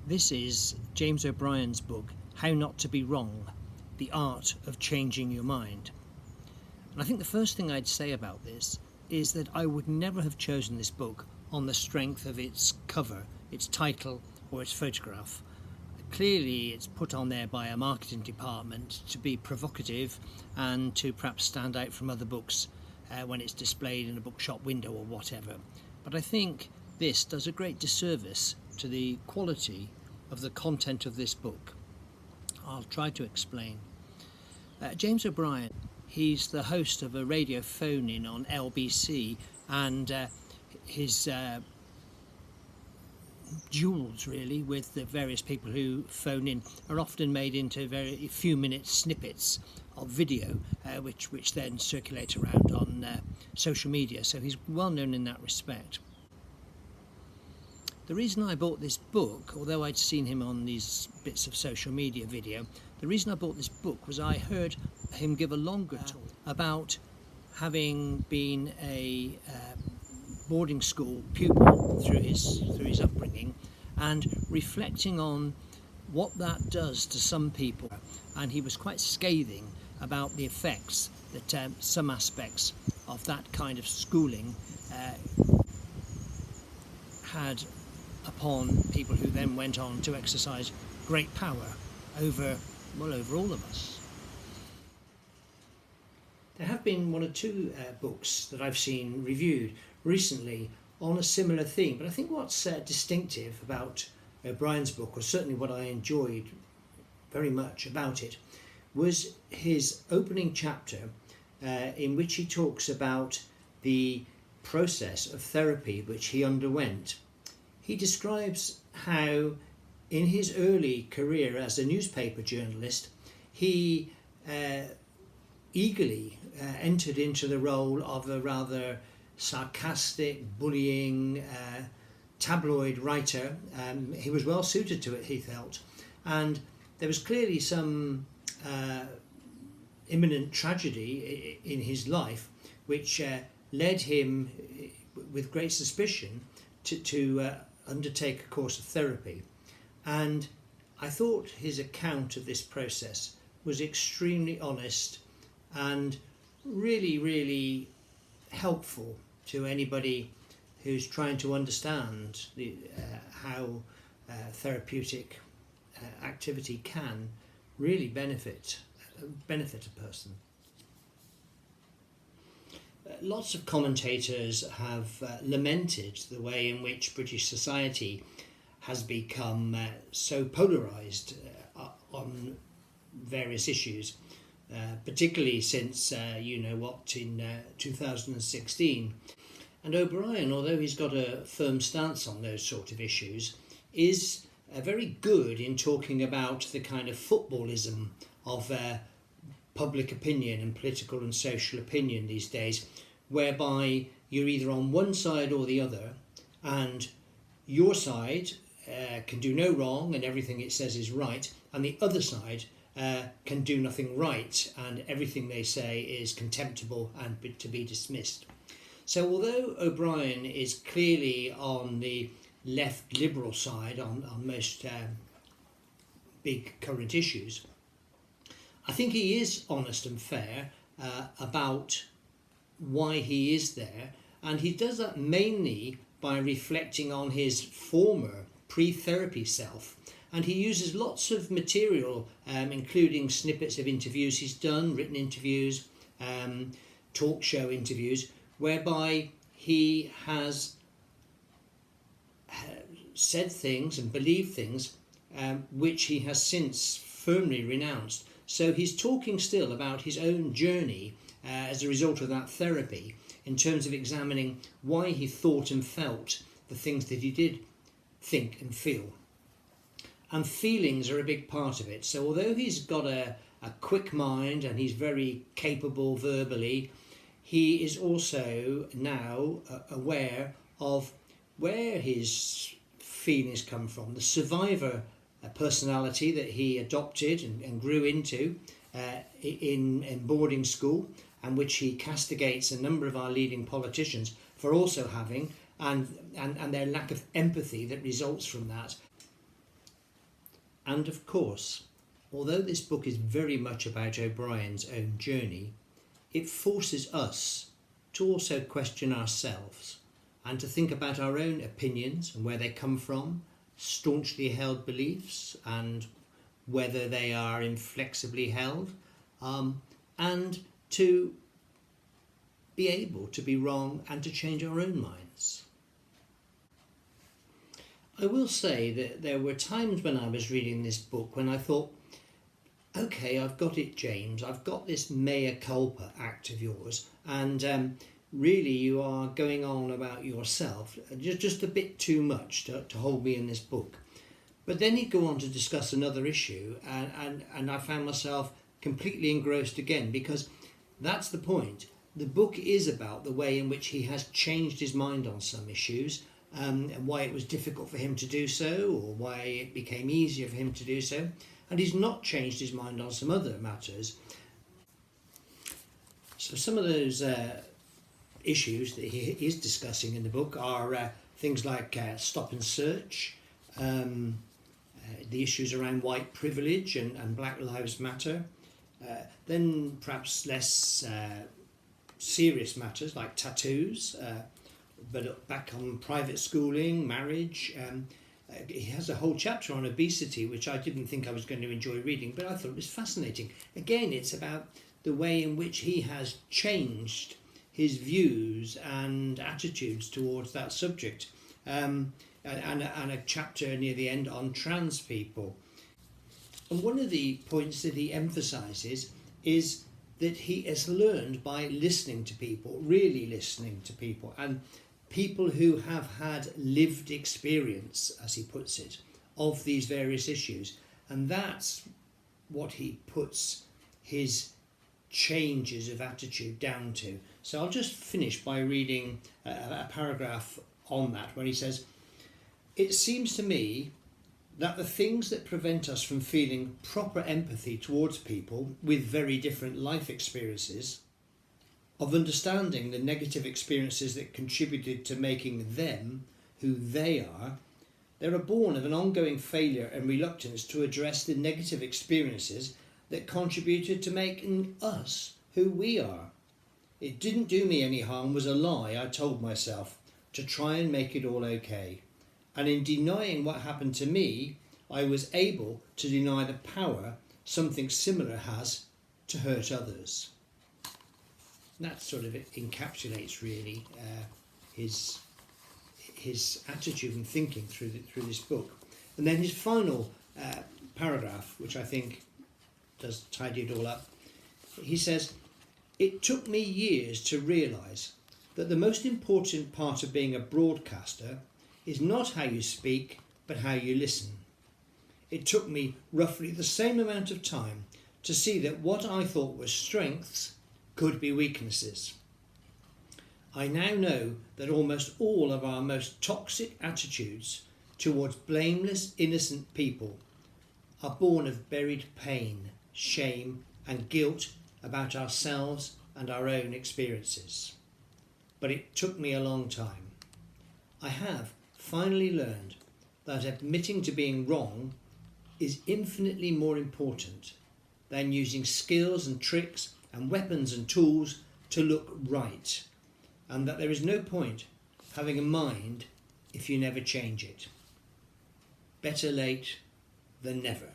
This is James O'Brien's book, How Not to Be Wrong, The Art of Changing Your Mind. And I think the first thing I'd say about this is that I would never have chosen this book on the strength of its cover, its title, or its photograph. Clearly it's put on there by a marketing department to be provocative and to perhaps stand out from other books when it's displayed in a bookshop window or whatever. But I think this does a great disservice to the quality of the content of this book. I'll try to explain. James O'Brien, he's the host of a radio phone-in on LBC, and his duels really with the various people who phone in are often made into very few-minute snippets of video, which then circulate around on social media. So he's well known in that respect. The reason I bought this book, although I'd seen him on these bits of social media video, the reason I bought this book was I heard him give a longer talk about having been a boarding school pupil through his upbringing, and reflecting on what that does to some people. And he was quite scathing about the effects that some aspects of that kind of schooling had upon people who then went on to exercise great power over all of us. There have been one or two books that I've seen reviewed recently on a similar theme, but I think what's distinctive about O'Brien's book, or certainly what I enjoyed very much about it, was his opening chapter in which he talks about the process of therapy which he underwent. He describes how in his early career as a newspaper journalist he eagerly entered into the role of a rather sarcastic, bullying tabloid writer. He was well suited to it, he felt, and there was clearly some imminent tragedy in his life which led him with great suspicion to undertake a course of therapy. And I thought his account of this process was extremely honest and really helpful to anybody who's trying to understand how therapeutic activity can really benefit a person. Lots of commentators have lamented the way in which British society has become so polarised on various issues, particularly since in 2016. And O'Brien, although he's got a firm stance on those sort of issues, is very good in talking about the kind of footballism of public opinion and political and social opinion these days, whereby you're either on one side or the other, and your side can do no wrong and everything it says is right, and the other side can do nothing right and everything they say is contemptible and to be dismissed. So although O'Brien is clearly on the left liberal side on most big current issues, I think he is honest and fair about why he is there, and he does that mainly by reflecting on his former pre-therapy self. And he uses lots of material, including snippets of interviews he's done, written interviews, talk show interviews, whereby he has said things and believed things which he has since firmly renounced. So he's talking still about his own journey as a result of that therapy, in terms of examining why he thought and felt the things that he did think and feel. And feelings are a big part of it. So although he's got a quick mind and he's very capable verbally, he is also now aware of where his feelings come from. The survivor personality that he adopted and grew into in boarding school, and which he castigates a number of our leading politicians for also having, and their lack of empathy that results from that. And of course, although this book is very much about O'Brien's own journey, it forces us to also question ourselves and to think about our own opinions and where they come from, staunchly held beliefs and whether they are inflexibly held, and to be able to be wrong and to change our own minds. I will say that there were times when I was reading this book when I thought, okay, I've got it, James, I've got this mea culpa act of yours, and really you are going on about yourself just a bit too much to hold me in this book. But then he'd go on to discuss another issue, and I found myself completely engrossed again, because that's the point. The book is about the way in which he has changed his mind on some issues, and why it was difficult for him to do so, or why it became easier for him to do so. And he's not changed his mind on some other matters. So some of those issues that he is discussing in the book are things like stop and search, the issues around white privilege and Black Lives Matter, then perhaps less serious matters like tattoos, but back on private schooling, marriage. He has a whole chapter on obesity, which I didn't think I was going to enjoy reading, but I thought it was fascinating. Again, it's about the way in which he has changed his views and attitudes towards that subject. And a chapter near the end on trans people. And one of the points that he emphasises is that he has learned by listening to people, really listening to people, and people who have had lived experience, as he puts it, of these various issues. And that's what he puts his changes of attitude down to. So I'll just finish by reading a paragraph on that, where he says, "It seems to me that the things that prevent us from feeling proper empathy towards people with very different life experiences, of understanding the negative experiences that contributed to making them who they are born of an ongoing failure and reluctance to address the negative experiences that contributed to making us who we are. It didn't do me any harm was a lie I told myself to try and make it all okay. And in denying what happened to me, I was able to deny the power something similar has to hurt others." That sort of encapsulates really his attitude and thinking through this book. And then his final paragraph, which I think does tidy it all up, he says, "It took me years to realise that the most important part of being a broadcaster is not how you speak, but how you listen. It took me roughly the same amount of time to see that what I thought were strengths could be weaknesses. I now know that almost all of our most toxic attitudes towards blameless, innocent people are born of buried pain, shame, and guilt about ourselves and our own experiences. But it took me a long time. I have finally learned that admitting to being wrong is infinitely more important than using skills and tricks and weapons and tools to look right, and that there is no point having a mind if you never change it. Better late than never."